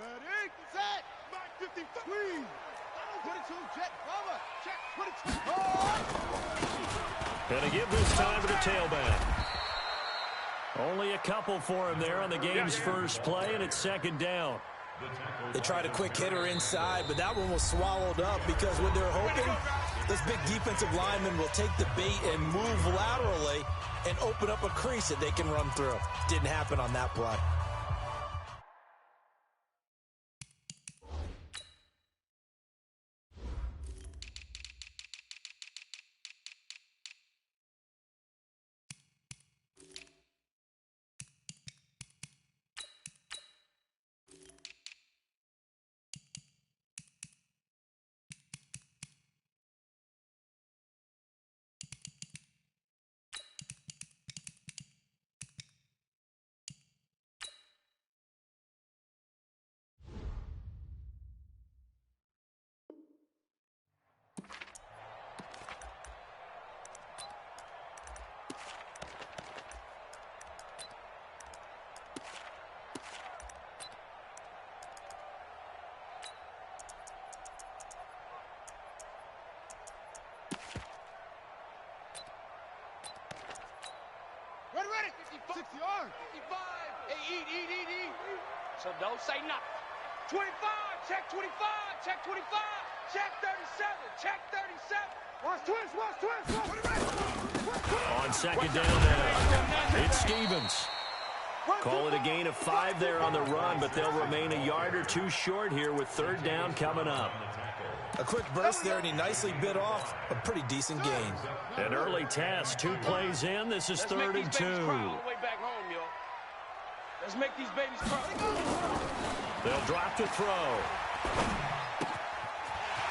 Ready, set, 53. 22, jet, cover, check, 22. Gonna give this time to the tailback. Only a couple for him there on the game's first play, and it's second down. They tried a quick hitter inside, but that one was swallowed up because what they're hoping, this big defensive lineman will take the bait and move laterally and open up a crease that they can run through. Didn't happen on that play. Ready, 60 yards. 55. Hey, eat. So don't say nothing. 25, check 25, check 25, check 37, check 37. Watch twist. On second down now, it's Stevens. Call it a gain of 5 there on the run, but they'll remain a yard or two short here with third down coming up. A quick burst there, and he nicely bit off a pretty decent gain. An early task, 2 plays in. This is third and 2. Let's make these babies cry. They'll drop to throw.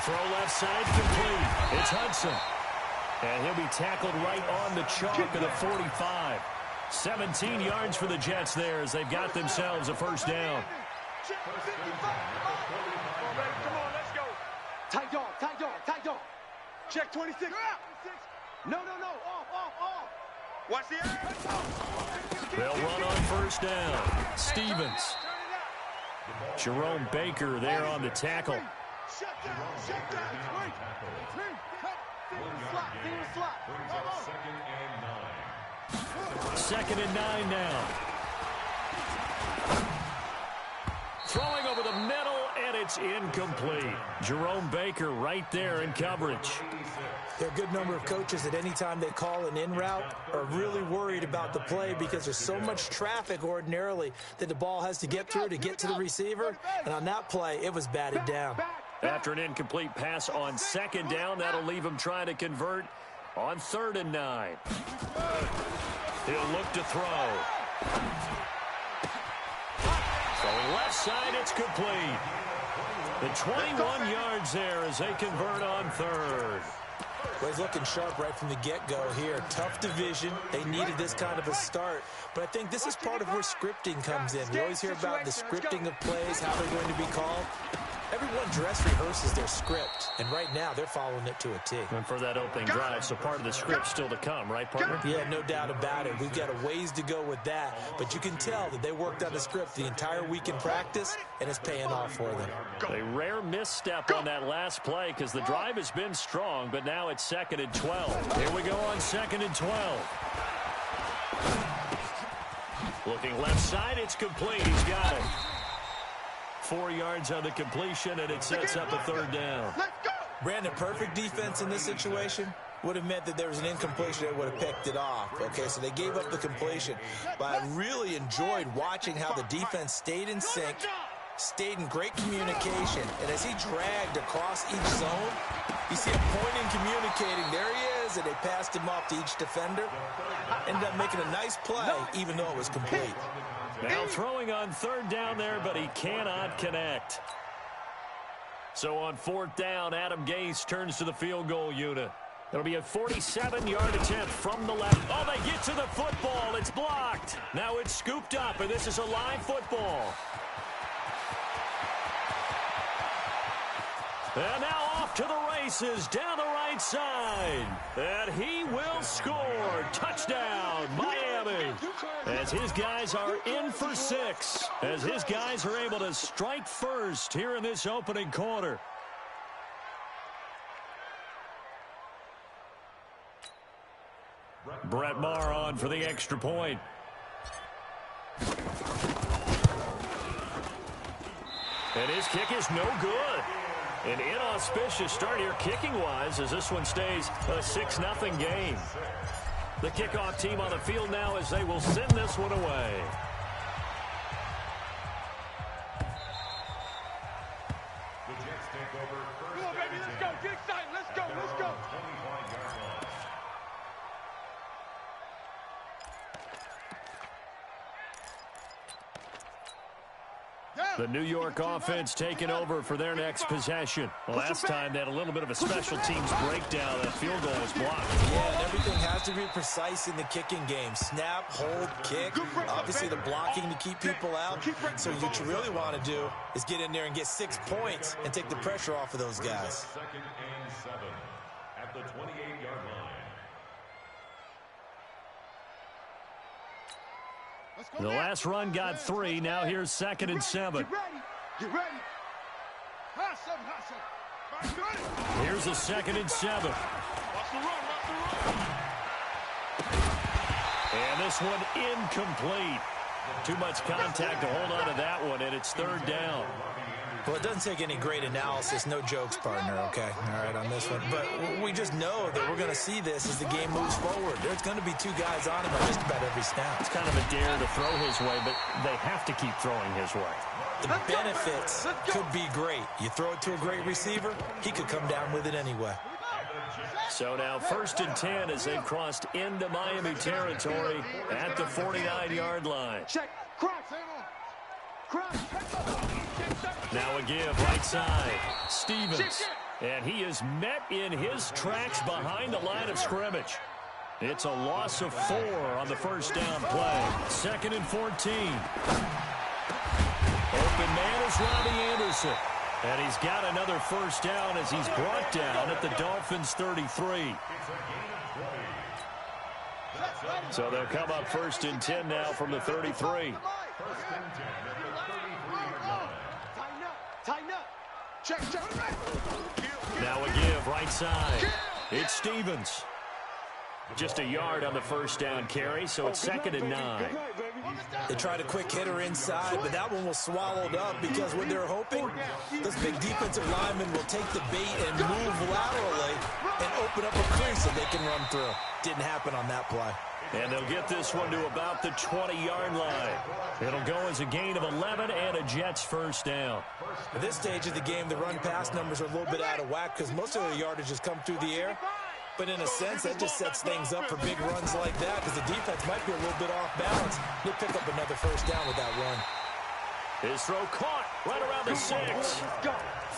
Throw left side complete. It's Hudson. And he'll be tackled right on the chalk of the 45. 17 yards for the Jets there as they've got themselves a first down. Come on, let's go. Tight dog. Check 26. No. Off. Watch the air. They'll run on first down. Stevens. Jerome Baker there on the tackle. Shut down. Second and 9 now. Throwing over the middle, and it's incomplete. Jerome Baker right there in coverage. There are a good number of coaches that any time they call an in route are really worried about the play because there's so much traffic ordinarily that the ball has to get through to get to the receiver. And on that play, it was batted down. After an incomplete pass on second down, that'll leave him trying to convert on third and 9. He'll look to throw. Throwing left side, it's complete. The 21 yards there as they convert on third. Well, he's looking sharp right from the get-go here. Tough division. They needed this kind of a start. But I think this is part of where scripting comes in. We always hear about the scripting of plays, how they're going to be called. Everyone dress rehearses their script, and right now they're following it to a T. And for that opening drive, so part of the script still to come, right, partner? Yeah, no doubt about it. We've got a ways to go with that, but you can tell that they worked on the script the entire week in practice, and it's paying off for them. A rare misstep on that last play because the drive has been strong, but now it's second and 12. Here we go on second and 12. Looking left side, it's complete. He's got it. 4 yards on the completion, and it sets up a third down. Brandon, perfect defense in this situation would have meant that there was an incompletion that would have picked it off. Okay, so they gave up the completion. But I really enjoyed watching how the defense stayed in sync, stayed in great communication, and as he dragged across each zone, you see him pointing, communicating. There he is, and they passed him off to each defender. Ended up making a nice play, even though it was complete. Now throwing on third down there, but he cannot connect. So on fourth down, Adam Gase turns to the field goal unit. It'll be a 47-yard attempt from the left. Oh, they get to the football. It's blocked. Now it's scooped up, and this is a live football. And now off to the races down the right side. And he will score. Touchdown, Miami. Miami, as his guys are in for 6, as his guys are able to strike first here in this opening quarter. Brett Maher on for the extra point. And his kick is no good. An inauspicious start here kicking-wise as this one stays a 6-0 game. The kickoff team on the field now as they will send this one away. Come on, baby, let's go. Get excited. Let's go. Let's go. The New York offense taking over for their next possession. Last time they had a little bit of a special teams breakdown. That field goal was blocked. Yeah, and everything has to be precise in the kicking game. Snap, hold, kick. Obviously the blocking to keep people out. So what you really want to do is get in there and get 6 points and take the pressure off of those guys. 2nd and 7 at the 28-yard line. The last run got 3. Now here's 2nd and 7. Get ready. Get ready. Hot 7, hot 7. Here's a 2nd and 7. Watch the run, watch the run. And this one incomplete. Too much contact to hold on to that one, and it's 3rd down. Well, it doesn't take any great analysis. No jokes, partner, okay? All right, on this one. But we just know that we're going to see this as the game moves forward. There's going to be 2 guys on him at just about every snap. It's kind of a dare to throw his way, but they have to keep throwing his way. The benefits could be great. You throw it to a great receiver, he could come down with it anyway. So now 1st and 10 as they've crossed into Miami territory at the 49-yard line. Check. Cross. Cross. Now a give right side. Stevens. And he is met in his tracks behind the line of scrimmage. It's a loss of 4 on the 1st down play. 2nd and 14. Open man is Robbie Anderson. And he's got another 1st down as he's brought down at the Dolphins' 33. So they'll come up 1st and 10 now from the 33. Tighten up. Check. Now a give right side. It's Stevens. Just a yard on the 1st down carry, so it's 2nd and 9. They tried a quick hitter inside, but that one was swallowed up because what they're hoping, those big defensive linemen will take the bait and move laterally and open up a crease that they can run through. Didn't happen on that play. And they'll get this one to about the 20-yard line. It'll go as a gain of 11 and a Jets 1st down. At this stage of the game, the run-pass numbers are a little bit out of whack because most of the yardage has come through the air. But in a sense, that just sets things up for big runs like that because the defense might be a little bit off balance. They'll pick up another 1st down with that run. His throw caught right around the 6.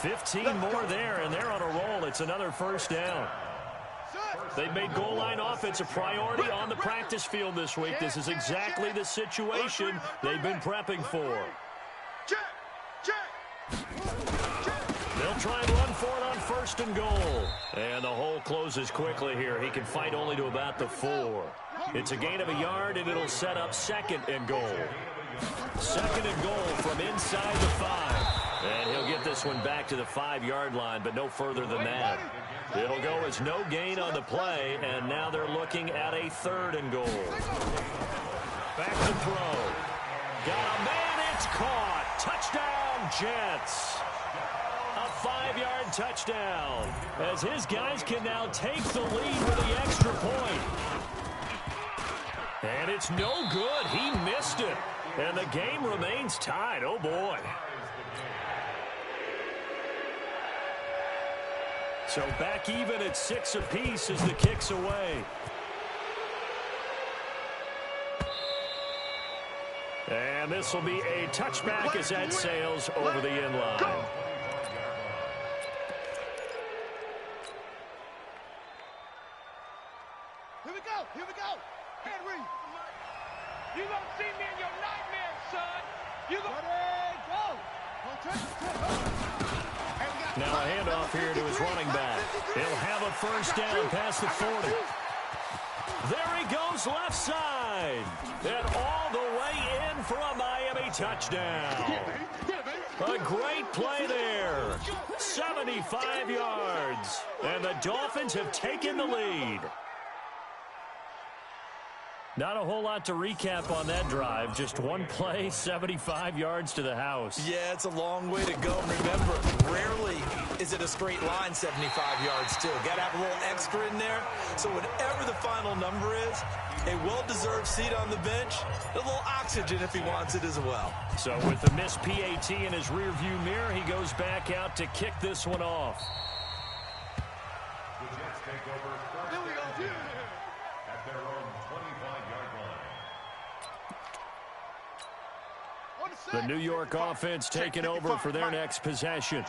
15 more there, and they're on a roll. It's another 1st down. They've made goal line offense a priority on the practice field this week. This is exactly the situation they've been prepping for. They'll try and run for it on 1st and goal. And the hole closes quickly here. He can fight only to about the 4. It's a gain of a yard, and it'll set up 2nd and goal. 2nd and goal from inside the 5. And he'll get this one back to the 5-yard line, but no further than that. It'll go as no gain on the play, and now they're looking at a 3rd and goal. Back to throw. Got a man, it's caught. Touchdown, Jets. A 5-yard touchdown, as his guys can now take the lead with the extra point. And it's no good. He missed it. And the game remains tied. Oh, boy. So back even at 6 apiece as the kick's away. And this will be a touchback as that sails over the end line. Here we go. Henry. You don't see me in your nightmares, son. You go. Now a handoff here to his running back. He'll have a 1st down past the 40. There he goes left side. And all the way in for a Miami touchdown. A great play there. 75 yards. And the Dolphins have taken the lead. Not a whole lot to recap on that drive. Just one play, 75 yards to the house. Yeah, it's a long way to go. Remember, rarely is it a straight line 75 yards, too. Got to have a little extra in there. So whatever the final number is, a well-deserved seat on the bench, a little oxygen if he wants it as well. So with the missed PAT in his rearview mirror, he goes back out to kick this one off. The Jets take over first at their own 25-yard line. The New York offense taking over for their next possession.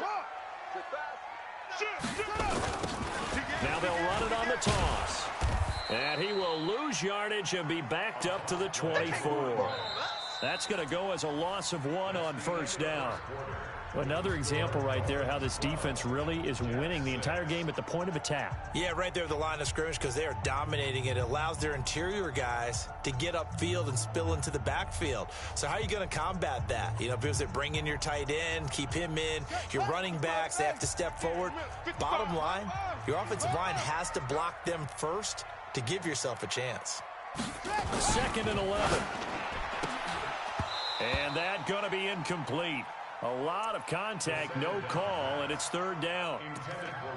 Now they'll run it on the toss. And he will lose yardage and be backed up to the 24. That's going to go as a loss of 1 on first down. Another example right there how this defense really is winning the entire game at the point of attack. Yeah, right there at the line of scrimmage because they are dominating it. It allows their interior guys to get upfield and spill into the backfield. So how are you going to combat that? You know, because they bring in your tight end, keep him in. Your running backs, they have to step forward. Bottom line, your offensive line has to block them first to give yourself a chance. 2nd and 11. And that going to be incomplete. A lot of contact, no call, and it's 3rd down.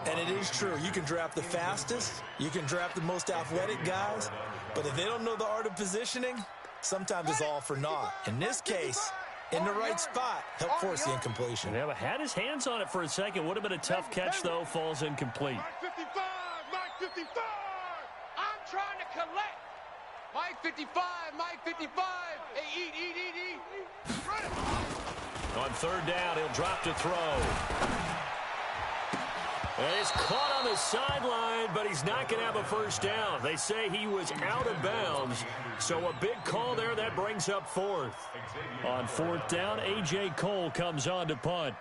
And it is true. You can draft the fastest. You can draft the most athletic guys. But if they don't know the art of positioning, sometimes it's all for naught. In this case, in the right spot, help force the incompletion. Yeah, but had his hands on it for a second. Would have been a tough catch, though. Falls incomplete. Mike 55, Mike 55. I'm trying to collect. Mike 55, Mike 55. Hey, eat. On 3rd down, he'll drop to throw. And he's caught on the sideline, but he's not going to have a first down. They say he was out of bounds, so a big call there. That brings up 4th. On 4th down, A.J. Cole comes on to punt.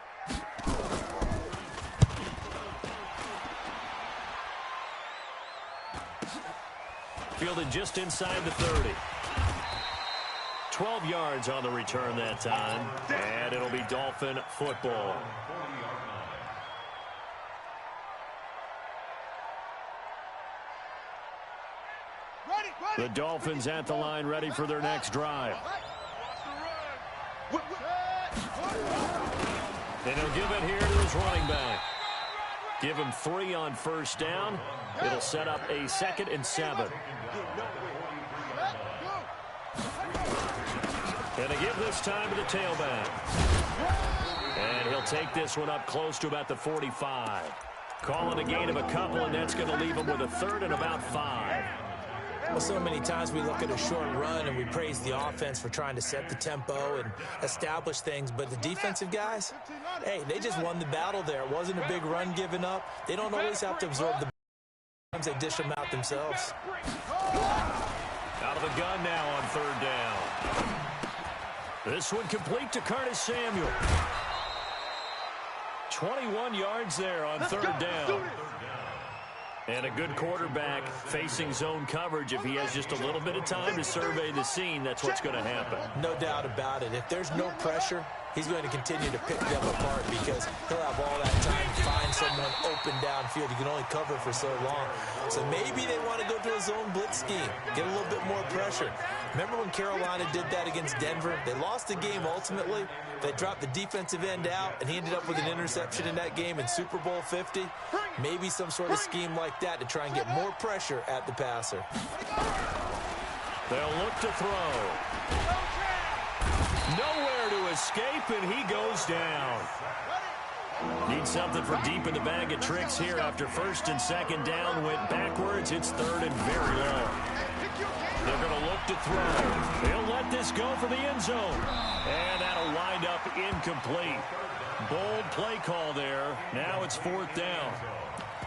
Fielded just inside the 30. 12 yards on the return that time, and it'll be Dolphin football. The Dolphins at the line ready for their next drive. And he'll give it here to his running back. Give him 3 on first down. It'll set up a 2nd and 7. And a give this time to the tailback. And he'll take this one up close to about the 45. Calling a gain of a couple, and that's going to leave him with a 3rd and about 5. Well, so many times we look at a short run and we praise the offense for trying to set the tempo and establish things. But the defensive guys, hey, they just won the battle there. It wasn't a big run given up. They don't always have to absorb the times they dish them out themselves. Out of the gun now on 3rd down. This one complete to Curtis Samuel. 21 yards there on 3rd down. And a good quarterback facing zone coverage. If he has just a little bit of time to survey the scene, that's what's going to happen. No doubt about it. If there's no pressure, he's going to continue to pick them apart because he'll have all that time to find someone open downfield. You can only cover for so long. So maybe they want to go to a zone blitz scheme, get a little bit more pressure. Remember when Carolina did that against Denver? They lost the game ultimately. They dropped the defensive end out, and he ended up with an interception in that game in Super Bowl 50. Maybe some sort of scheme like that to try and get more pressure at the passer. They'll look to throw. Nowhere to escape, and he goes down. Need something for deep in the bag of tricks here after 1st and 2nd down. Went backwards. It's 3rd and very low. They're going to look to throw. They'll let this go for the end zone. And that'll wind up incomplete. Bold play call there. Now it's 4th down.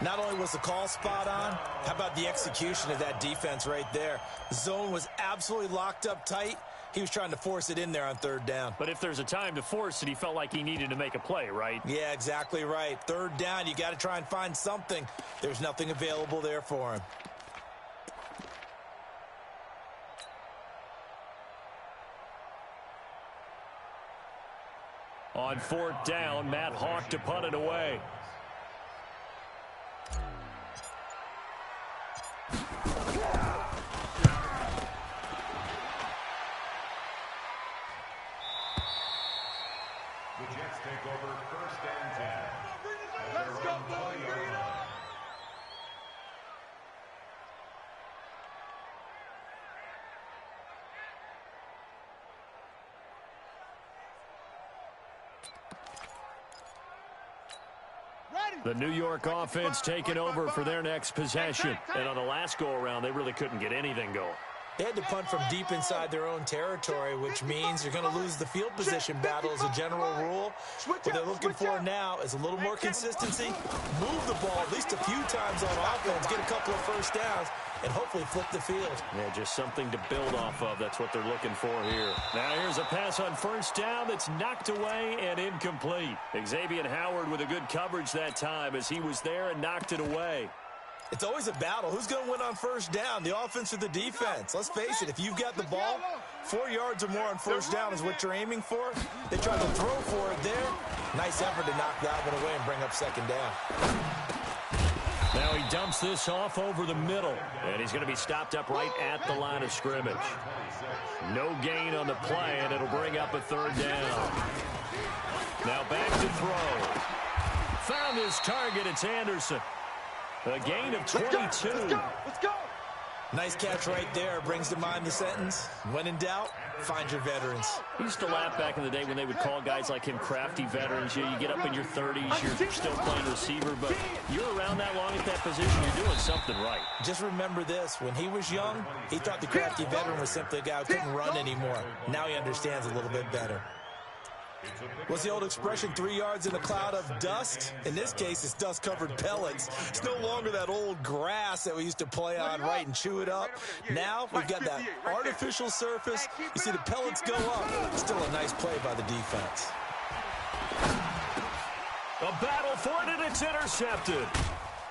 Not only was the call spot on, how about the execution of that defense right there? The zone was absolutely locked up tight. He was trying to force it in there on 3rd down. But if there's a time to force it, he felt like he needed to make a play, right? Yeah, exactly right. 3rd down, you got to try and find something. There's nothing available there for him. On 4th down, Matt Hawk to punt it away. The Jets take over 1st and 10. Let's go, boys. Bring it on. The New York offense taking over for their next possession. And on the last go-around, they really couldn't get anything going. They had to punt from deep inside their own territory, which means you're going to lose the field position battle as a general rule. What they're looking for now is a little more consistency, move the ball at least a few times on offense, get a couple of first downs, and hopefully flip the field. Yeah, just something to build off of. That's what they're looking for here. Now here's a pass on 1st down that's knocked away and incomplete. Xavier Howard with a good coverage that time as he was there and knocked it away. It's always a battle. Who's going to win on 1st down, the offense or the defense? Let's face it, if you've got the ball, 4 yards or more on 1st down is what you're aiming for. They tried to throw for it there. Nice effort to knock that one away and bring up 2nd down. Now he dumps this off over the middle, and he's going to be stopped up right at the line of scrimmage. No gain on the play, and it'll bring up a 3rd down. Now back to throw. Found his target. It's Anderson. A gain of 22. Let's go. Nice catch right there. Brings to mind the sentence, when in doubt, find your veterans. He used to laugh back in the day when they would call guys like him crafty veterans. You get up in your 30s, you're still playing receiver, but you're around that long at that position, you're doing something right. Just remember this. When he was young, he thought the crafty veteran was simply a guy who couldn't run anymore. Now he understands a little bit better. What's the old expression, 3 yards in a cloud of dust? In this case, it's dust-covered pellets. It's no longer that old grass that we used to play on, right, and chew it up. Now we've got that artificial surface. You see the pellets go up. Still a nice play by the defense. A battle for it, and it's intercepted.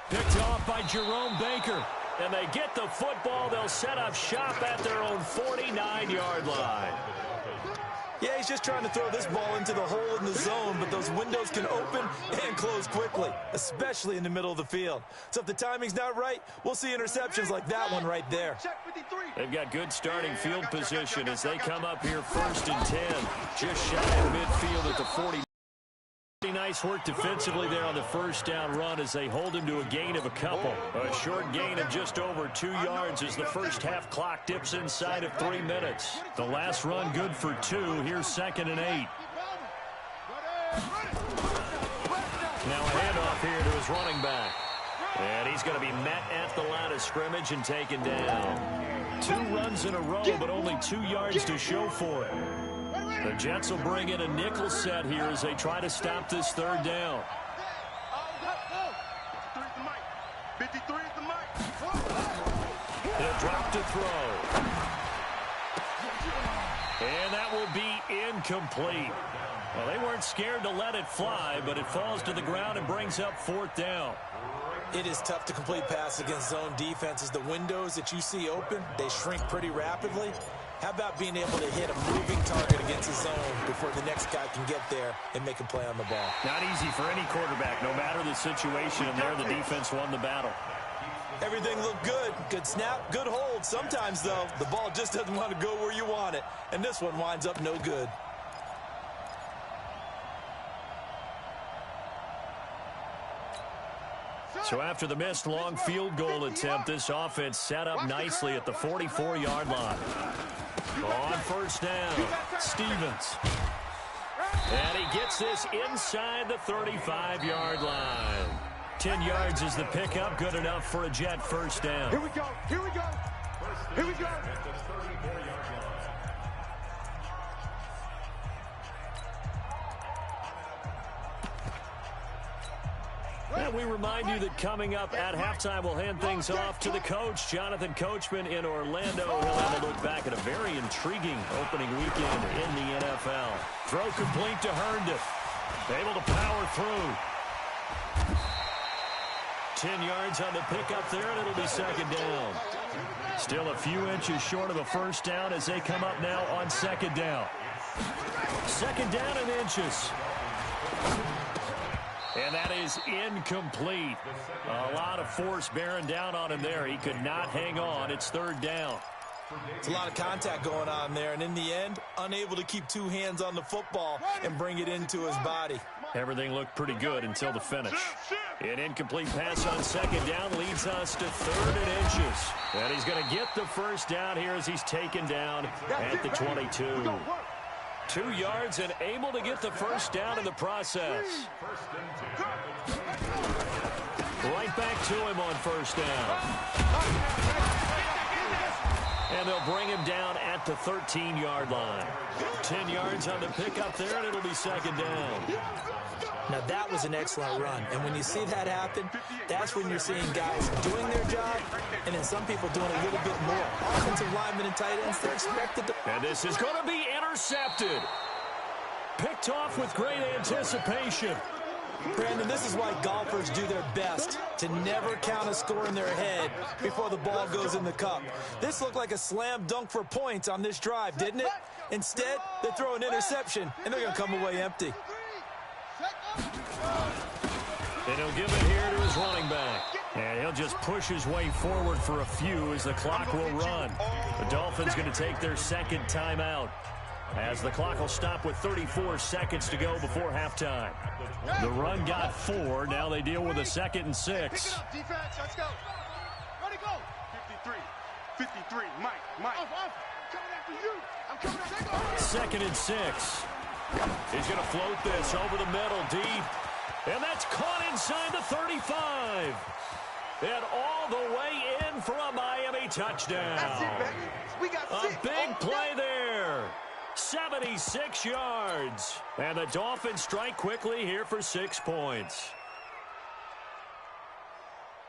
Picked off by Jerome Baker. And they get the football. They'll set up shop at their own 49-yard line. Yeah, he's just trying to throw this ball into the hole in the zone, but those windows can open and close quickly, especially in the middle of the field. So if the timing's not right, we'll see interceptions like that one right there. They've got good starting field position as they come up here 1st and 10. Just shy of midfield at the 40. Nice work defensively there on the 1st down run as they hold him to a gain of a couple. A short gain of just over 2 yards as the first half clock dips inside of 3 minutes. The last run good for 2. Here's 2nd and 8. Now a handoff here to his running back. And he's going to be met at the line of scrimmage and taken down. 2 runs in a row, but only 2 yards to show for it. The Jets will bring in a nickel set here as they try to stop this 3rd down. 53 is the mic. He'll drop to throw. And that will be incomplete. Well, they weren't scared to let it fly, but it falls to the ground and brings up 4th down. It is tough to complete pass against zone defenses. The windows that you see open, they shrink pretty rapidly. How about being able to hit a moving target against the zone before the next guy can get there and make a play on the ball? Not easy for any quarterback, no matter the situation, and there the defense won the battle. Everything looked good. Good snap, good hold. Sometimes, though, the ball just doesn't want to go where you want it, and this one winds up no good. So after the missed long field goal attempt, this offense set up nicely at the 44-yard line. On 1st down, Stevens. And he gets this inside the 35-yard line. 10 yards is the pickup, good enough for a Jet 1st down. Here we go. Here we go. Here we go. And we remind you that coming up at halftime, we'll hand things off to the coach, Jonathan Coachman in Orlando. He'll have a look back at a very intriguing opening weekend in the NFL. Throw complete to Herndon. Able to power through. 10 yards on the pickup there, and it'll be 2nd down. Still a few inches short of a 1st down as they come up now on 2nd down. 2nd down and inches. And that is incomplete. A lot of force bearing down on him there. He could not hang on. It's third down. It's a lot of contact going on there, and in the end, unable to keep two hands on the football and bring it into his body. Everything looked pretty good until the finish. An incomplete pass on second down leads us to 3rd and inches. And he's going to get the first down here as he's taken down at the 22. 2 yards and able to get the first down in the process. Right back to him on first down. And they'll bring him down at the 13-yard line. 10 yards on the pickup there, and it'll be second down. Now, that was an excellent run. And when you see that happen, that's when you're seeing guys doing their job and then some people doing a little bit more. Offensive linemen and tight ends, they're expected to... And this is going to be intercepted. Picked off with great anticipation. Brandon, this is why golfers do their best to never count a score in their head before the ball goes in the cup. This looked like a slam dunk for points on this drive, didn't it? Instead, they throw an interception, and they're going to come away empty. And he'll give it here to his running back. And he'll just push his way forward for a few as the clock will run. The Dolphins going to take their second timeout, as the clock will stop with 34 seconds to go before halftime. The run got 4. Now they deal with a 2nd and 6. Defense, let's go. Ready, go. 53, Mike. Off. Coming after you. I'm coming after you. 2nd and 6. He's going to float this over the middle deep. And that's caught inside the 35. And all the way in for a Miami touchdown. That's it, baby. We got a big play there. 76 yards. And the Dolphins strike quickly here for 6 points.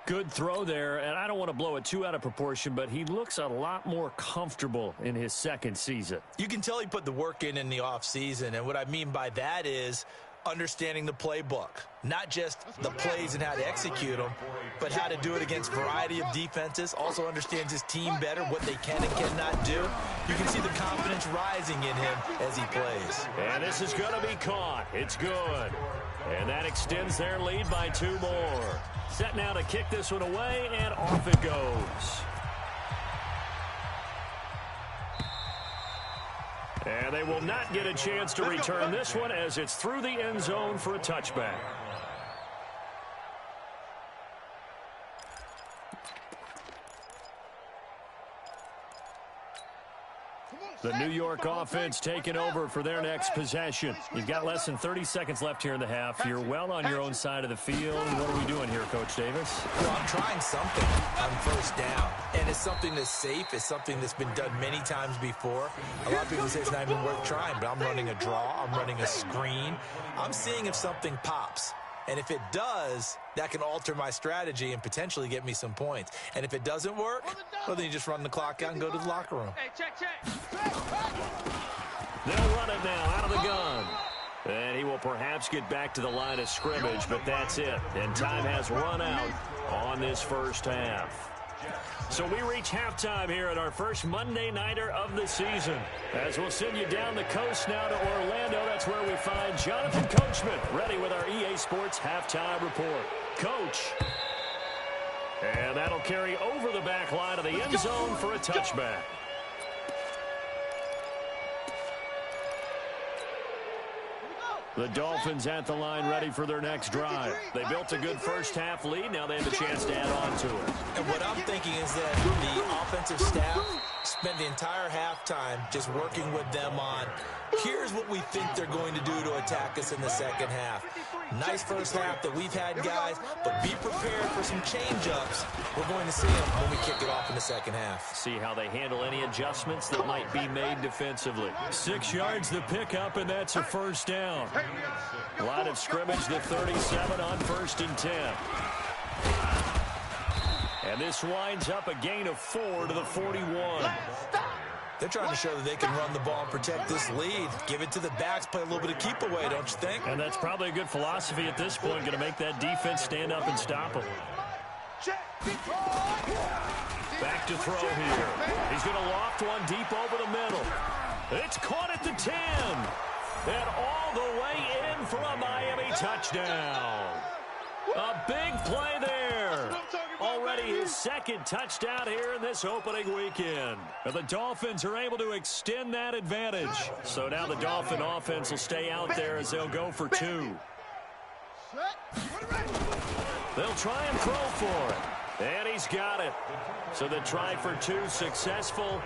Good throw there, and I don't want to blow it too out of proportion, but he looks a lot more comfortable in his second season. You can tell he put the work in the offseason, and what I mean by that is understanding the playbook. Not just the plays and how to execute them, but how to do it against a variety of defenses. Also understands his team better, what they can and cannot do. You can see the confidence rising in him as he plays. And this is going to be caught. It's good. And that extends their lead by 2 more. Set now to kick this one away, and off it goes. And they will not get a chance to return this one as it's through the end zone for a touchback. The New York offense taking over for their next possession. You've got less than 30 seconds left here in the half. You're well on your own side of the field. What are we doing here, Coach Davis? Well, I'm trying something on first down. And it's something that's safe. It's something that's been done many times before. A lot of people say it's not even worth trying, but I'm running a draw. I'm running a screen. I'm seeing if something pops. And if it does, that can alter my strategy and potentially get me some points. And if it doesn't work, well, then you just run the clock out and go to the locker room. Hey, check. They'll run it now out of the gun. And he will perhaps get back to the line of scrimmage, but that's it. And time has run out on this first half. So we reach halftime here at our first Monday Nighter of the season. As we'll send you down the coast now to Orlando, that's where we find Jonathan Coachman, ready with our EA Sports Halftime Report. Coach. And that'll carry over the back line of the end zone for a touchback. The Dolphins at the line ready for their next drive. They built a good first half lead. Now they have a chance to add on to it. And what I'm thinking is that the offensive staff spent the entire halftime just working with them on, here's what we think they're going to do to attack us in the second half. Nice first half that we've had, guys, but be prepared for some change-ups. We're going to see them when we kick it off in the second half. See how they handle any adjustments that might be made defensively. 6 yards the pickup, and that's a first down. Line of scrimmage, the 37 on 1st and 10. And this winds up a gain of 4 to the 41. They're trying to show that they can run the ball and protect this lead. Give it to the backs, play a little bit of keep away, don't you think? And that's probably a good philosophy at this point, going to make that defense stand up and stop them. Back to throw here. He's going to loft one deep over the middle. It's caught at the 10. And all the way in for a Miami touchdown. A big play there. Already his second touchdown here in this opening weekend. And the Dolphins are able to extend that advantage. So now the Dolphin offense will stay out there as they'll go for 2. They'll try and throw for it. And he's got it. So the try for 2 successful.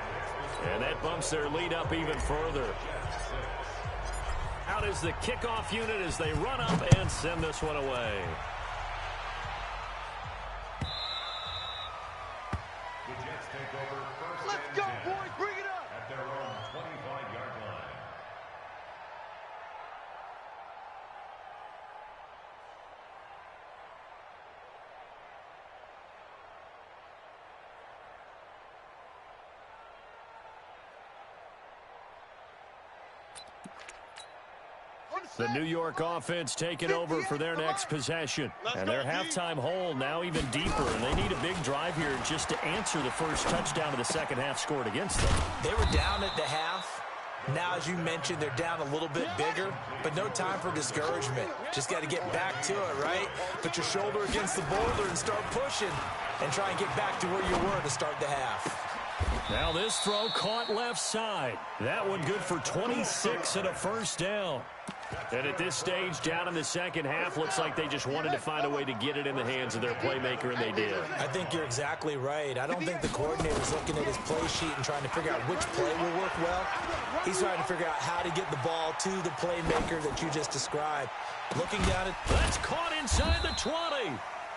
And that bumps their lead up even further. Out is the kickoff unit as they run up and send this one away. The Jets take over first. Let's go, boys. Bring it up. At their own 25-yard line. The New York offense taking over for their next possession. And their halftime hole now even deeper. And they need a big drive here just to answer the first touchdown of the second half scored against them. They were down at the half. Now, as you mentioned, they're down a little bit bigger, but no time for discouragement. Just got to get back to it, right? Put your shoulder against the boulder and start pushing and try and get back to where you were to start the half. Now this throw caught left side. That one good for 26 and a first down. And at this stage, down in the second half, looks like they just wanted to find a way to get it in the hands of their playmaker, and they did. I think you're exactly right. I don't think the coordinator's looking at his play sheet and trying to figure out which play will work well. He's trying to figure out how to get the ball to the playmaker that you just described. Looking down at... That's caught inside the 20.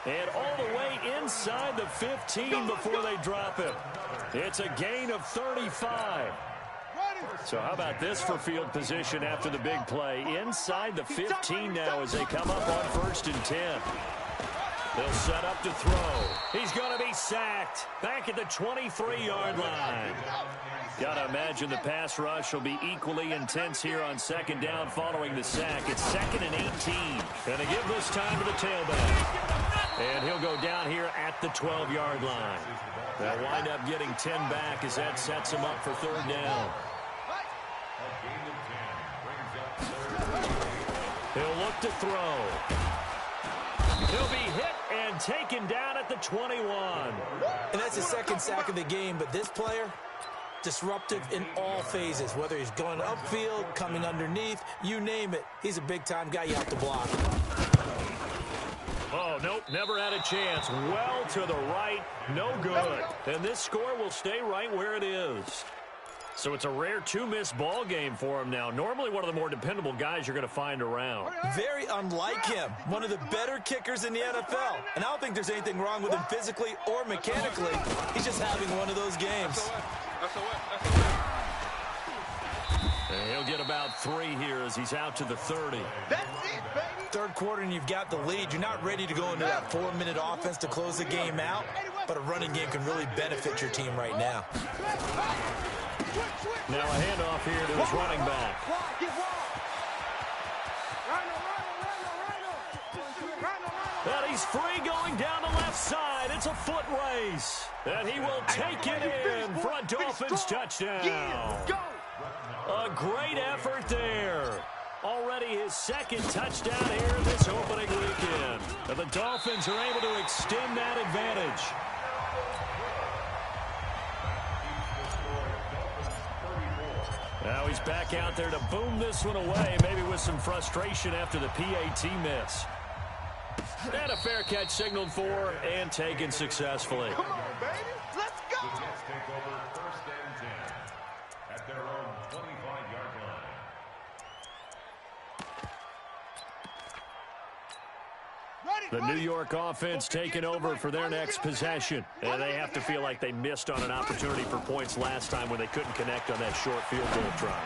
And all the way inside the 15 before they drop him. It's a gain of 35. So how about this for field position after the big play? Inside the 15 now as they come up on 1st and 10. They'll set up to throw. He's going to be sacked. Back at the 23-yard line. Got to imagine the pass rush will be equally intense here on second down following the sack. It's 2nd and 18. And they give this time to the tailback. And he'll go down here at the 12-yard line. They'll wind up getting 10 back as that sets him up for 3rd down. He'll look to throw. He'll be hit and taken down at the 21. And that's the second sack of the game, but this player, disruptive in all phases, whether he's going upfield, coming underneath, you name it. He's a big-time guy you have to block. Oh, nope, never had a chance. Well to the right, no good. And this score will stay right where it is. So it's a rare 2-miss ball game for him now. Normally one of the more dependable guys you're going to find around. Very unlike him. One of the better kickers in the NFL. And I don't think there's anything wrong with him physically or mechanically. He's just having one of those games. And he'll get about 3 here as he's out to the 30. That's it, baby. Third quarter and you've got the lead. You're not ready to go into that 4-minute offense to close the game out. But a running game can really benefit your team right now. Now a handoff here to his running back. And he's free going down the left side. It's a foot race. And he will take it in for a Dolphins touchdown. A great effort there. Already his 2nd touchdown here in this opening weekend. And the Dolphins are able to extend that advantage. Now he's back out there to boom this one away, maybe with some frustration after the PAT miss. And a fair catch signaled for and taken successfully. Come on, baby. Let's go. The Jets take over 1st and 10 at their own 25-yard line. The New York offense taking over for their next possession. And they have to feel like they missed on an opportunity for points last time when they couldn't connect on that short field goal try.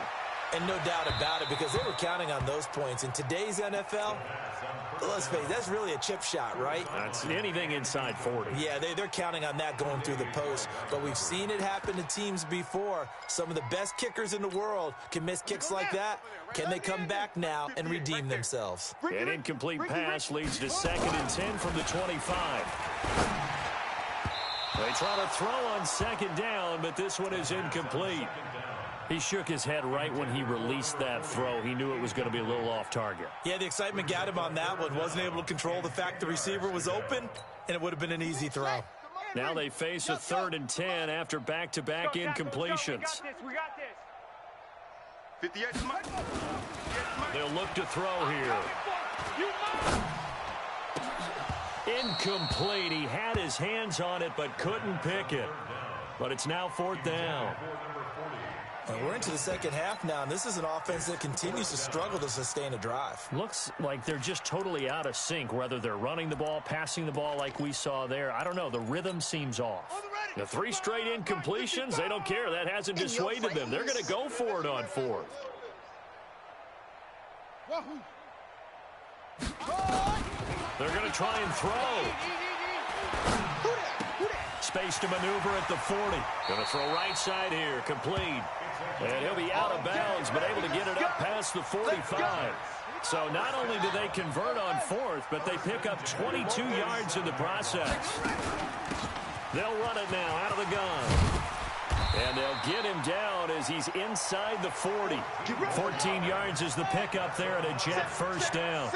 And no doubt about it, because they were counting on those points. In today's NFL, let's face it, that's really a chip shot, right? That's anything inside 40. Yeah, they're counting on that going through the post. But we've seen it happen to teams before. Some of the best kickers in the world can miss kicks like that. Can they come back now and redeem themselves? An incomplete pass leads to 2nd and 10 from the 25. They try to throw on 2nd down, but this one is incomplete. He shook his head right when he released that throw. He knew it was going to be a little off target. Yeah, the excitement got him on that one. Wasn't able to control the fact the receiver was open, and it would have been an easy throw. Now they face a 3rd and 10 after back-to-back incompletions. We got this. 58. They'll look to throw here. Incomplete. He had his hands on it but couldn't pick it. But it's now 4th down. And we're into the second half now, and this is an offense that continues to struggle to sustain a drive. Looks like they're just totally out of sync, whether they're running the ball, passing the ball like we saw there. I don't know. The rhythm seems off. The 3 straight incompletions, they don't care. That hasn't dissuaded them. They're going to go for it on 4th. They're going to try and throw. Space to maneuver at the 40. Going to throw right side here. Complete. And he'll be out of bounds, but able to get it up past the 45. So not only do they convert on 4th, but they pick up 22 yards in the process. They'll run it now out of the gun. And they'll get him down as he's inside the 40. 14 yards is the pickup there and a Jet 1st down.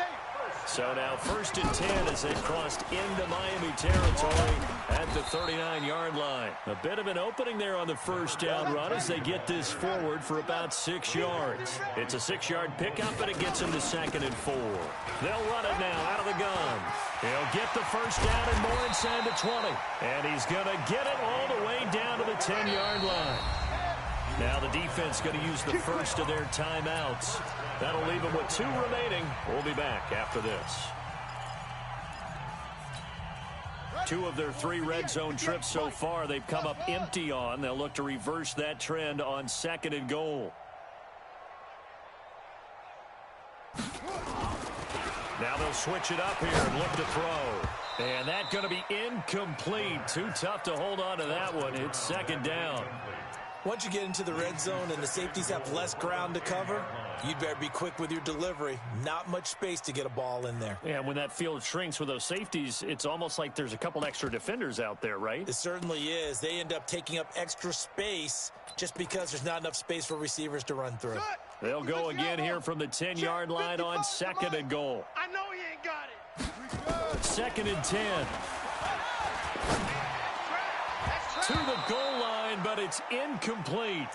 So now 1st and 10 as they've crossed into Miami territory at the 39-yard line. A bit of an opening there on the 1st down run as they get this forward for about 6 yards. It's a 6-yard pickup, and it gets them to 2nd and 4. They'll run it now out of the gun. He'll get the 1st down and more inside the 20. And he's going to get it all the way down to the 10-yard line. Now the defense going to use the first of their timeouts. That'll leave them with 2 remaining. We'll be back after this. 2 of their 3 red zone trips so far they've come up empty on. They'll look to reverse that trend on 2nd and goal. Now they'll switch it up here and look to throw. And that's going to be incomplete. Too tough to hold on to that one. It's 2nd down. Once you get into the red zone and the safeties have less ground to cover, you'd better be quick with your delivery. Not much space to get a ball in there. Yeah, when that field shrinks with those safeties, it's almost like there's a couple extra defenders out there, right? It certainly is. They end up taking up extra space just because there's not enough space for receivers to run through. They'll go again here from the 10-yard line on 2nd and goal. I know he ain't got it. 2nd and 10. To the goal line, but it's incomplete.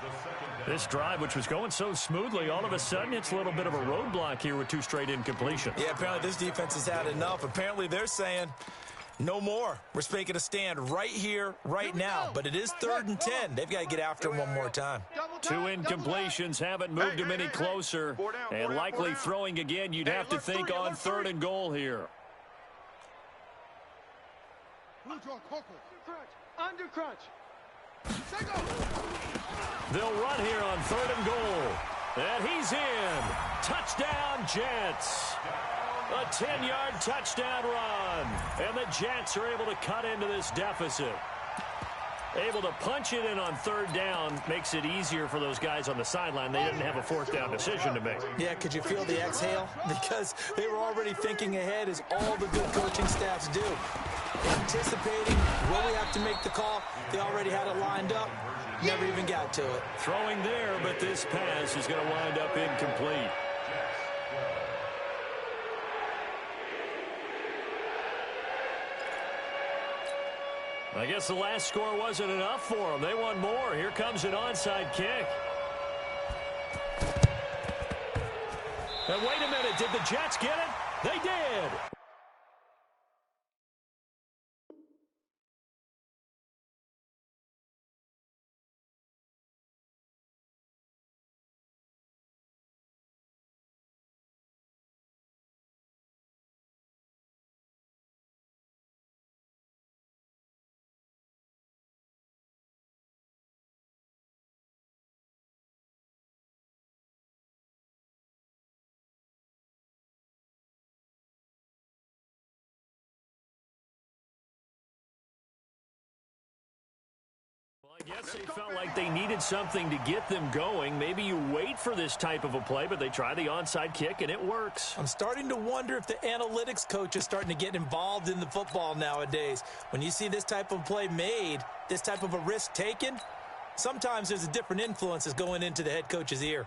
This drive, which was going so smoothly, all of a sudden it's a little bit of a roadblock here with 2 straight incompletions. Yeah, apparently this defense has had enough. Apparently they're saying, no more. We're making a stand right here, right now. But it is 3rd and 10. They've got to get after him one more time. 2 incompletions haven't moved him any closer. And likely throwing again, you'd have to think on 3rd and goal here. Under crunch. They'll run here on 3rd and goal. And he's in. Touchdown, Jets. A 10-yard touchdown run. And the Jets are able to cut into this deficit. Able to punch it in on 3rd down makes it easier for those guys on the sideline. They didn't have a 4th down decision to make. Yeah, could you feel the exhale? Because they were already thinking ahead, as all the good coaching staffs do. Anticipating, will we have to make the call? They already had it lined up. Never even got to it. Throwing there, but this pass is going to wind up incomplete. I guess the last score wasn't enough for them. They want more. Here comes an onside kick. And wait a minute, did the Jets get it? They did. I guess they felt like they needed something to get them going. Maybe you wait for this type of a play, but they try the onside kick, and it works. I'm starting to wonder if the analytics coach is starting to get involved in the football nowadays. When you see this type of play made, this type of a risk taken, Sometimes there's a different influence that's going into the head coach's ear.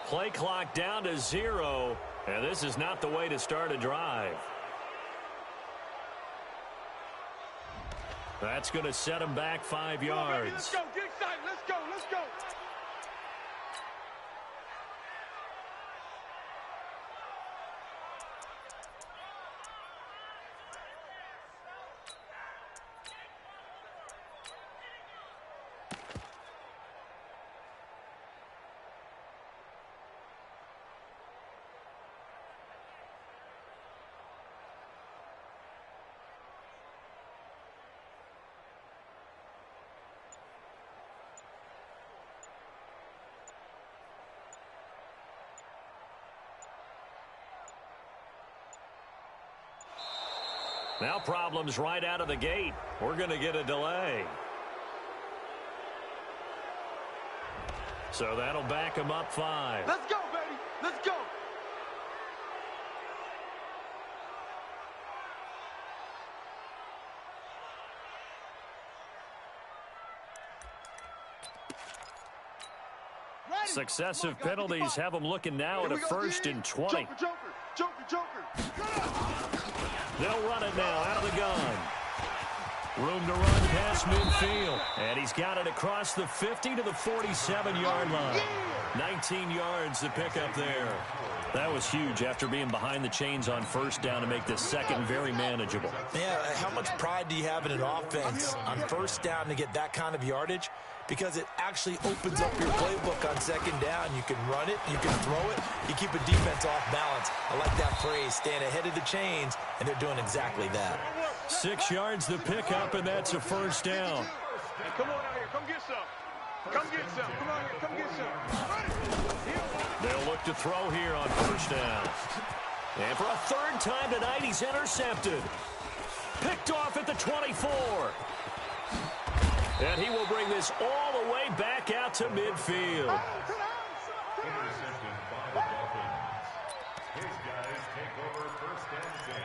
Play clock down to 0, and this is not the way to start a drive. That's going to set him back 5 yards. Let's go, get excited, let's go, let's go. Now problems right out of the gate. We're going to get a delay. So that'll back him up 5. Let's go, baby. Let's go. Successive penalties have them looking now at a 1st and 20. Joker. They'll run it now out of the gun. Room to run past midfield. And he's got it across the 50 to the 47-yard line. 19 yards to pick up there. That was huge after being behind the chains on 1st down to make this second very manageable. Yeah, how much pride do you have in an offense on 1st down to get that kind of yardage? Because it actually opens up your playbook on 2nd down. You can run it, you can throw it, you keep a defense off balance. I like that phrase, staying ahead of the chains, and they're doing exactly that. 6 yards to pick up, and that's a 1st down. Hey, come on out here, come get some. Come get some, come on here, come get some. They'll look to throw here on 1st down. And for a 3rd time tonight, he's intercepted. Picked off at the 24. And he will bring this all the way back out to midfield. Intercepted by the Dolphins. His guys take over 1st and 10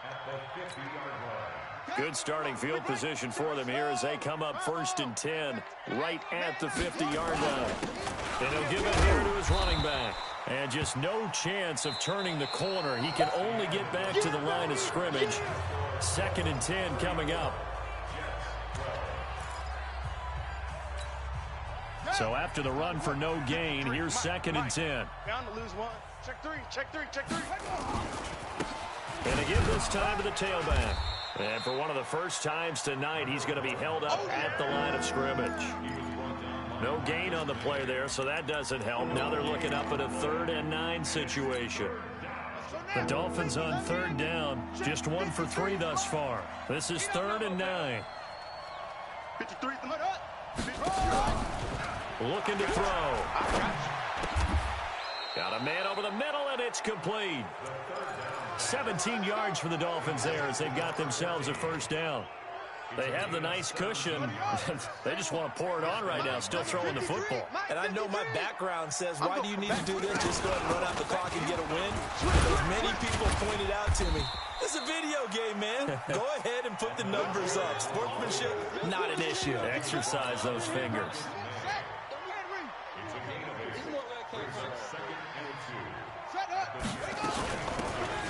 at the 50-yard line. Good starting field position for them here as they come up 1st and 10 right at the 50-yard line. And he'll give it here to his running back. And just no chance of turning the corner. He can only get back to the line of scrimmage. 2nd and 10 coming up. So after the run for no gain, here's 2nd and 10. Bound to lose 1. Check 3, check 3, check 3. And again this time to the tailback. And for one of the first times tonight, he's going to be held up at the line of scrimmage. No gain on the play there, so that doesn't help. Now they're looking up at a 3rd and 9 situation. The Dolphins on 3rd down, just 1 for 3 thus far. This is 3rd and 9. 53. Looking to throw. Got a man over the middle, and it's complete. 17 yards for the Dolphins there as they've got themselves a 1st down. They have the nice cushion. They just want to pour it on right now, still throwing the football. And I know my background says, why do you need to do this? Just go ahead and run out the clock and get a win. As many people pointed out to me, it's a video game, man. Go ahead and put the numbers up. Sportsmanship, not an issue. Exercise those fingers.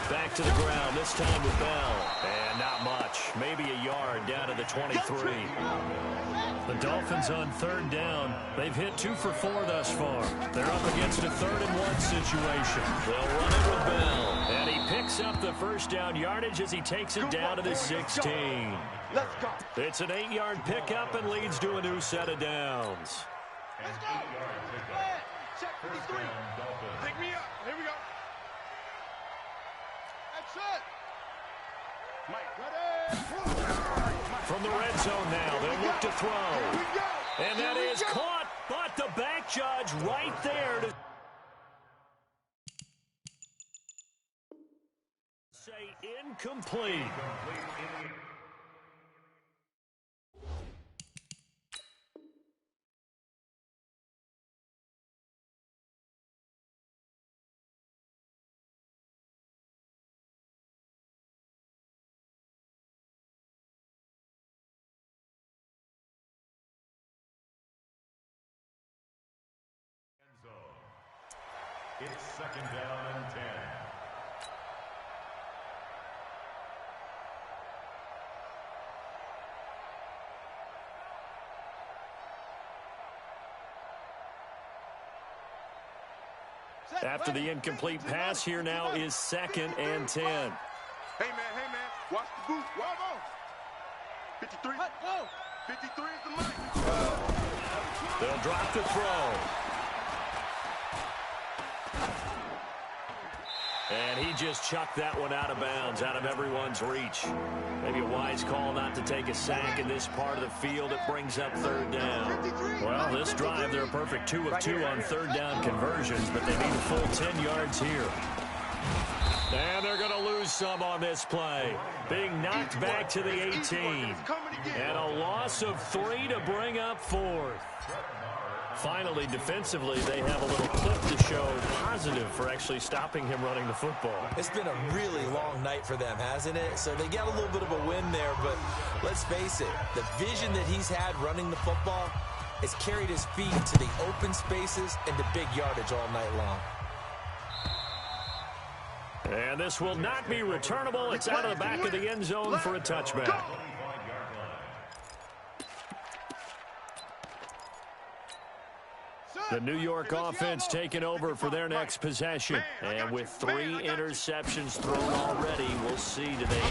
Back to the ground, this time with Bell. And not much. Maybe a yard down to the 23. The Dolphins on 3rd down. They've hit 2 for 4 thus far. They're up against a 3rd and 1 situation. They'll run it with Bell. And he picks up the 1st down yardage as he takes it down to the 16. Let's go. It's an 8-yard pickup and leads to a new set of downs. Let's go. Check 53. Pick me up. Here we go. That's it. Mike, ready. From the red zone now, they'll look to throw. And that is caught, but the back judge right there to Incomplete. It's second down and 10. After the incomplete pass, here now is second and 10. Hey, man, watch the boot. 53. 53 is the money. They'll drop the throw. And he just chucked that one out of bounds, out of everyone's reach. Maybe a wise call not to take a sack in this part of the field. It brings up third down. Well, this drive, they're a perfect 2 of 2 on third down conversions, but they need a full 10 yards here. And they're going to lose some on this play. Being knocked back to the 18. And a loss of 3 to bring up 4th. Finally, defensively, they have a little clip to show positive for actually stopping him running the football. It's been a really long night for them, hasn't it? So they got a little bit of a win there, but let's face it, the vision that he's had running the football has carried his feet to the open spaces and to big yardage all night long. And this will not be returnable. It's out of the back of the end zone for a touchback. The New York offense taking over for their next possession. And with 3 interceptions thrown already, we'll see. Do they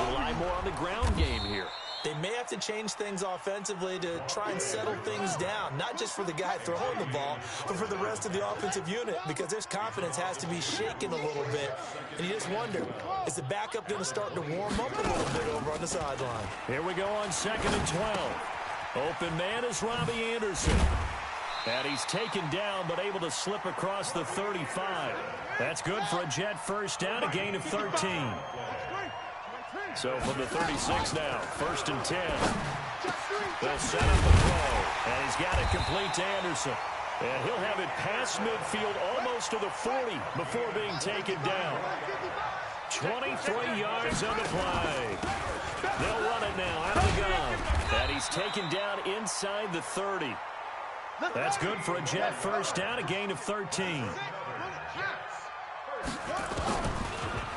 rely more on the ground game here? They may have to change things offensively to try and settle things down, not just for the guy throwing the ball, but for the rest of the offensive unit, because their confidence has to be shaken a little bit. And you just wonder, is the backup going to start to warm up a little bit over on the sideline? Here we go on 2nd and 12. Open man is Robbie Anderson. And he's taken down, but able to slip across the 35. That's good for a Jet first down, a gain of 13. So from the 36 now, 1st and 10. They'll set up the throw, and he's got it complete to Anderson. And he'll have it past midfield almost to the 40 before being taken down. 23 yards on the play. They'll run it now out of the gun. And he's taken down inside the 30. That's good for a Jet first down, a gain of 13.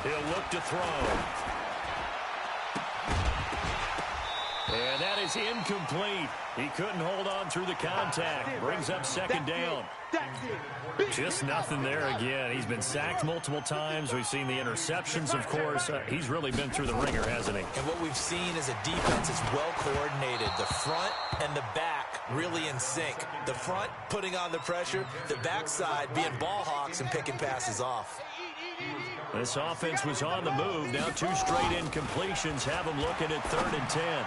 He'll look to throw. And that is incomplete. He couldn't hold on through the contact. Brings up 2nd down. Just nothing there again. He's been sacked multiple times. We've seen the interceptions, of course. He's really been through the ringer, hasn't he? And what we've seen is a defense that's well coordinated. The front and the back really in sync. The front putting on the pressure. The backside being ball hawks and picking passes off. This offense was on the move. Now 2 straight incompletions have them looking at 3rd and 10.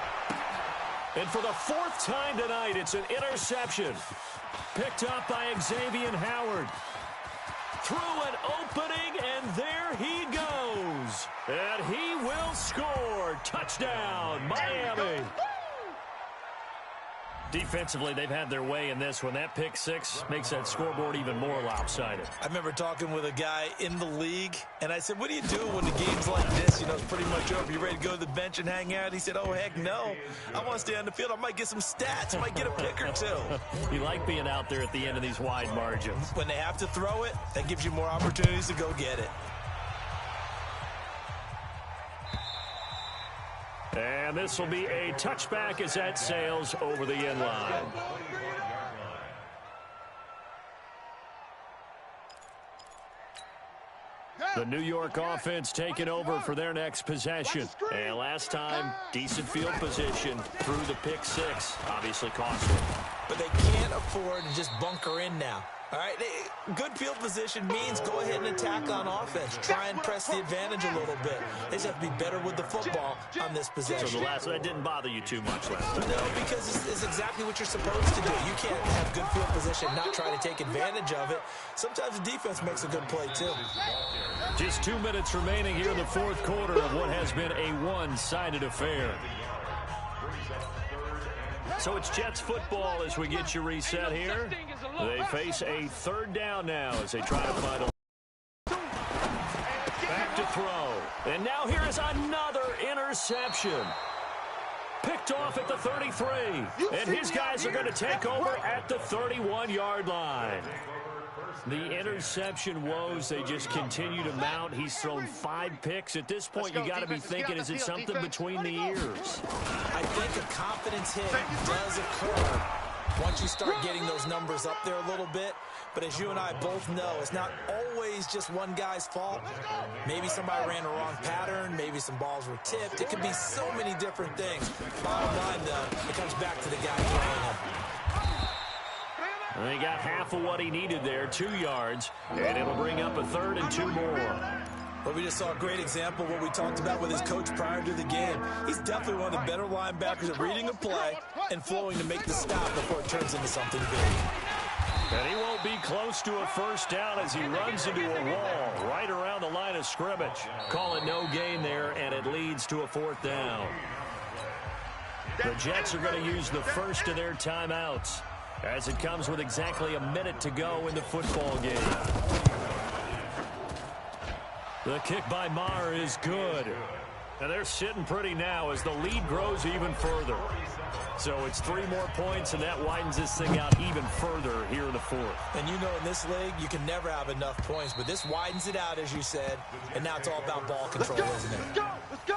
And for the 4th time tonight, it's an interception. Picked up by Xavier Howard. Through an opening, and there he goes. And he will score. Touchdown, Miami. Defensively, they've had their way in this one. That pick 6 makes that scoreboard even more lopsided. I remember talking with a guy in the league, and I said, what do you do when the game's like this? You know, it's pretty much over. You ready to go to the bench and hang out? He said, oh, heck no. I want to stay on the field. I might get some stats. I might get a pick or 2. You like being out there at the end of these wide margins. When they have to throw it, that gives you more opportunities to go get it. And this will be a touchback as that sails over the end line. The New York offense taking over for their next possession. And last time, decent field position through the pick 6. Obviously costly. But they can't afford to just bunker in now. All right, good field position means go ahead and attack on offense. Try and press the advantage a little bit. They just have to be better with the football on this possession. So that didn't bother you too much last time? No, because it's exactly what you're supposed to do. You can't have good field position, not try to take advantage of it. Sometimes the defense makes a good play, too. Just 2 minutes remaining here in the fourth quarter of what has been a one-sided affair. So it's Jets football as we get you reset here. They face a third down now as they try to find a back to throw. And now here is another interception. Picked off at the 33. And his guys are going to take over at the 31-yard line. The interception woes, they just continue to mount. He's thrown 5 picks. At this point, you got to be thinking, is it something between the ears? I think a confidence hit does occur once you start getting those numbers up there a little bit. But as you and I both know, it's not always just one guy's fault. Maybe somebody ran a wrong pattern. Maybe some balls were tipped. It could be so many different things. Bottom line, though, it comes back to the guy throwing them. He got half of what he needed there, 2 yards, and it'll bring up a 3rd and 2 more. Well, we just saw a great example of what we talked about with his coach prior to the game. He's definitely one of the better linebackers at reading a play and flowing to make the stop before it turns into something big. And he won't be close to a first down as he runs into a wall right around the line of scrimmage. Call it no gain there, and it leads to a 4th down. The Jets are going to use the first of their timeouts, as it comes with exactly a minute to go in the football game. The kick by Maher is good. And they're sitting pretty now as the lead grows even further. So it's 3 more points, and that widens this thing out even further here in the 4th. And you know in this league, you can never have enough points, but this widens it out, as you said, and now it's all about ball control, isn't it? Let's go! Let's go!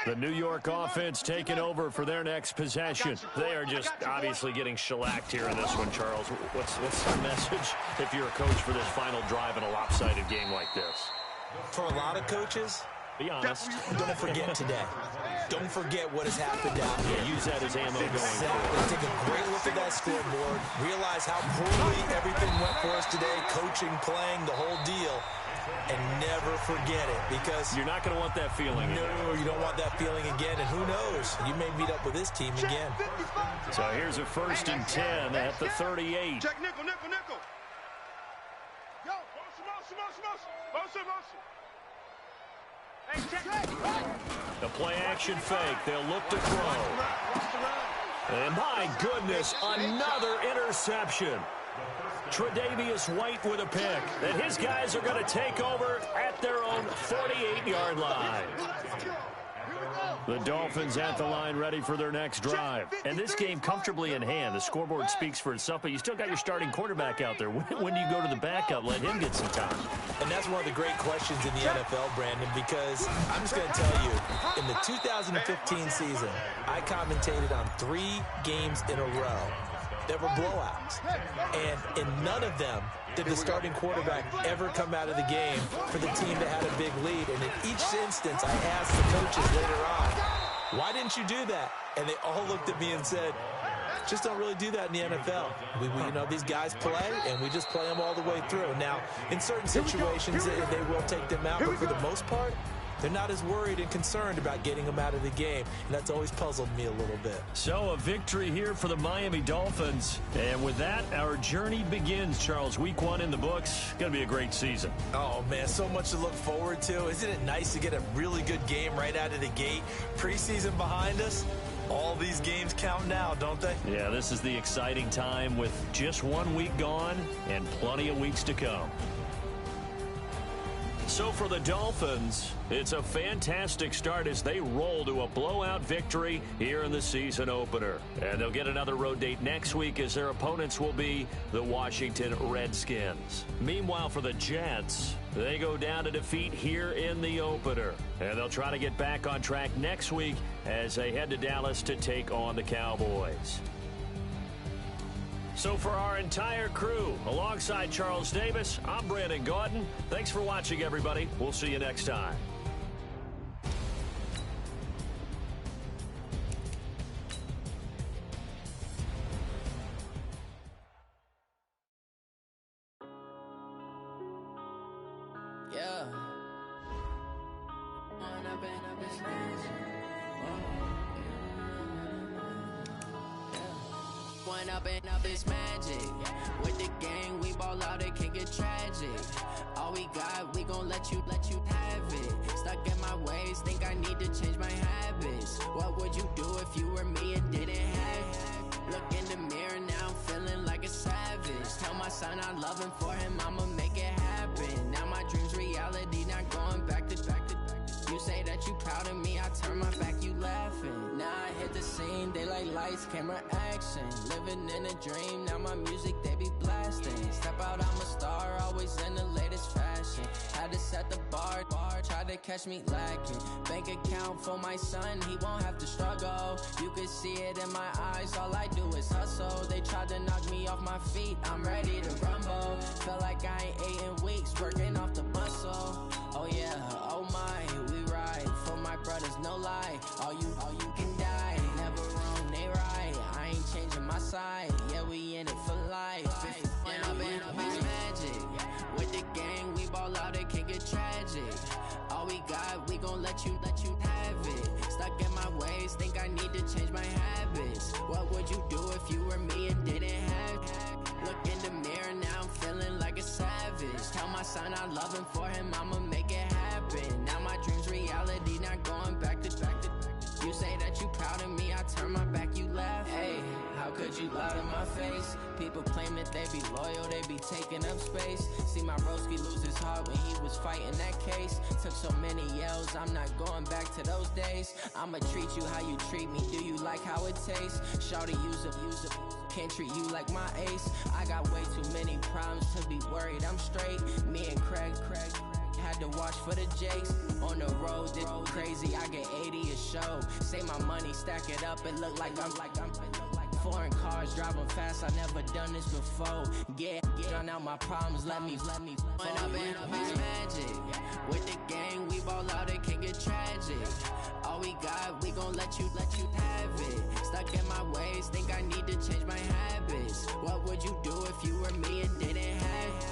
The New York offense taking over for their next possession. They are just obviously getting shellacked here in this one, Charles. What's the message if you're a coach for this final drive in a lopsided game like this? For a lot of coaches, be honest. Don't forget today. Don't forget what has happened out here. Use that as ammo going forward. Take a great look at that scoreboard. Realize how poorly everything went for us today. Coaching, playing, the whole deal. And never forget it, because you're not going to want that feeling. No, you don't want that feeling again. And who knows? You may meet up with this team again. So here's a 1st and 10 at the 38. Check nickel, nickel, nickel. Yo, motion. Hey, check. The play action fake. They'll look to throw. And my goodness, another interception. Tre'Davious White with a pick. And his guys are going to take over at their own 48-yard line. The Dolphins at the line ready for their next drive. And this game comfortably in hand. The scoreboard speaks for itself, but you still got your starting quarterback out there. When do you go to the backup? Let him get some time. And that's one of the great questions in the NFL, Brandon, because I'm just going to tell you, in the 2015 season, I commentated on 3 games in a row that were blowouts. And in none of them did the starting quarterback ever come out of the game for the team that had a big lead. And in each instance, I asked the coaches later on, why didn't you do that? And they all looked at me and said, just don't really do that in the NFL. You know, these guys play, and we just play them all the way through. Now, in certain situations, they will take them out, but for the most part, they're not as worried and concerned about getting them out of the game, and that's always puzzled me a little bit. So a victory here for the Miami Dolphins. And with that, our journey begins, Charles. Week 1 in the books. Going to be a great season. Oh, man, so much to look forward to. Isn't it nice to get a really good game right out of the gate? Preseason behind us. All these games count now, don't they? Yeah, this is the exciting time with just 1 week gone and plenty of weeks to come. So for the Dolphins, it's a fantastic start as they roll to a blowout victory here in the season opener. And they'll get another road date next week as their opponents will be the Washington Redskins. Meanwhile, for the Jets, they go down to defeat here in the opener. And they'll try to get back on track next week as they head to Dallas to take on the Cowboys. So for our entire crew, alongside Charles Davis, I'm Brandon Gaudin. Thanks for watching, everybody. We'll see you next time. Yeah. Up is magic. With the gang, we ball out, it can get tragic. All we got, we gon' let you have it. Stuck in my ways, think I need to change my habits. What would you do if you were me and didn't have it? Look in the mirror, now I'm feeling like a savage. Tell my son I love him, for him I'ma make it happen. Now my dream's reality, not going back to. You say that you proud of me, I turn my back, you laughing. Now I hit the scene, daylight lights, camera action. Living in a dream, now my music, they be blasting. Step out, I'm a star, always in the latest fashion. Had to set the bar, try to catch me lacking. Bank account for my son, he won't have to struggle. You can see it in my eyes, all I do is hustle. They tried to knock me off my feet, I'm ready to rumble. Feel like I ain't ate in weeks, working off the muscle. Oh yeah, oh my, we ride for my brothers, no lie. All you can die, never wrong, they right. I ain't changing my side, yeah, we in it for life. If up is magic. With the gang, we ball out, it can get tragic. All we got, we gon' let you have it. Stuck in my ways, think I need to change my habits. What would you do if you were me and didn't have it? Look in the mirror, now I'm feeling like a savage. Tell my son I love him, for him I'ma make it happen. Now my dream's reality, not going back to. You say that you proud of me, I turn my back, you laugh. Hey, how could you lie to my face? People claim that they be loyal, they be taking up space. See my broski lose his heart when he was fighting that case. Took so many yells, I'm not going back to those days. I'ma treat you how you treat me, do you like how it tastes? Shawty, use it, can't treat you like my ace. I got way too many problems to be worried, I'm straight. Me and Craig had to watch for the Jakes. On the road, this crazy, I get 80 a show. Say my money, stack it up, it look like I'm foreign cars, driving fast, I never done this before. Get drown out my problems, let me up is magic. With the gang, we ball out, it can get tragic. All we got, we gon' let you have it. Stuck in my ways, think I need to change my habits. What would you do if you were me and didn't have it?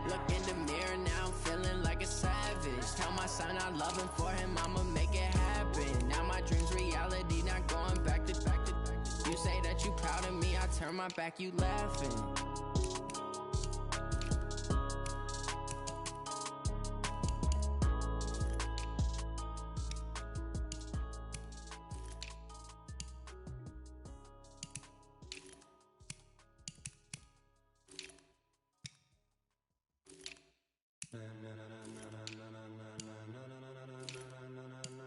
Look in the mirror, now I'm feeling like a savage. Tell my son I love him, for him I'ma make it happen. Now my dream's reality, not going back to. You say that you proud of me, I turn my back, you laughing.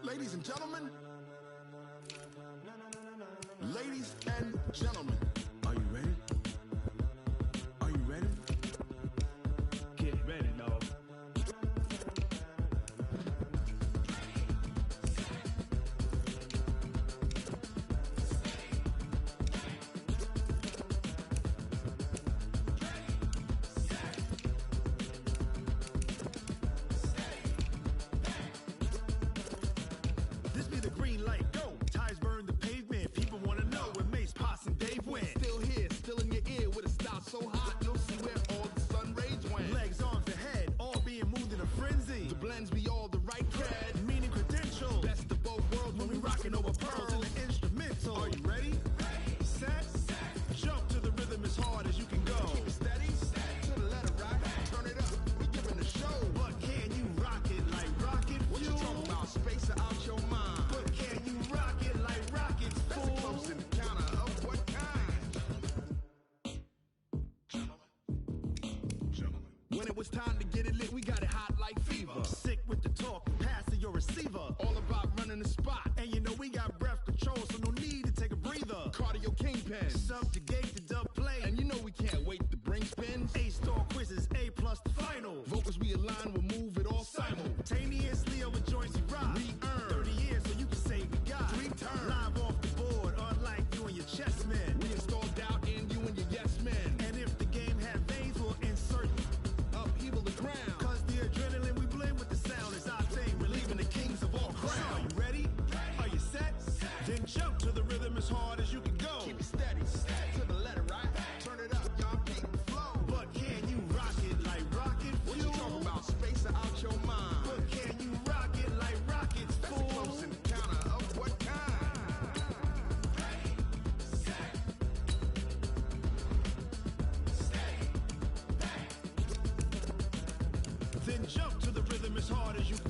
Ladies and gentlemen, are you ready? Are you ready? Get ready, dog. This be the green light, go. Tires burn the pavement, people wanna know where Mace, Posse, and Dave went. Still here, still in your ear with a style so hot, you'll see where all the sun rays went. Legs, arms, and head, all being moved in a frenzy. The blends be all the right cred, meaning credentials. Best of both worlds when we rockin' over pearls in the instrumental. Are you ready? Set, jump to the rhythm as hard as you can go. Keep it steady, to the letter rock, turn it up, we giving a show. But can you rock it like rocket fuel? What you talking about, space or out your mind? But can you rock it like rockets, fool? That's a close encounter of what kind? Gentlemen. When it was time to get it lit, we got it hot like fever. running the spot. And you know we got breath control, so no need to take a breather. Cardio kingpin, subjugate the dub play. And you know we can't wait to bring spins. A-star quizzes, A+ the final. Vocals we align, we'll move it all simultaneously over joints we rock. We earn 30 years, so you can say we got 3 turns. Live off the board, unlike you and your chess men. We install doubt in you and your yes men. And if the game had veins, we'll insert upheaval the ground. Cause the adrenaline we blend with the sound is our thing, relieving the kings of all crowns. Are you ready? Are you set? Then jump to the rhythm as hard as you can go. Keep it steady, to the letter, right? Turn it up, y'all keep the flow. But can you rock it like rocket fuel? What you talking about? Space out your mind. But can you rock it like rockets, fool? That's a close encounter of what kind? Ready, set, stay, back. Then jump to the rhythm as hard as you can.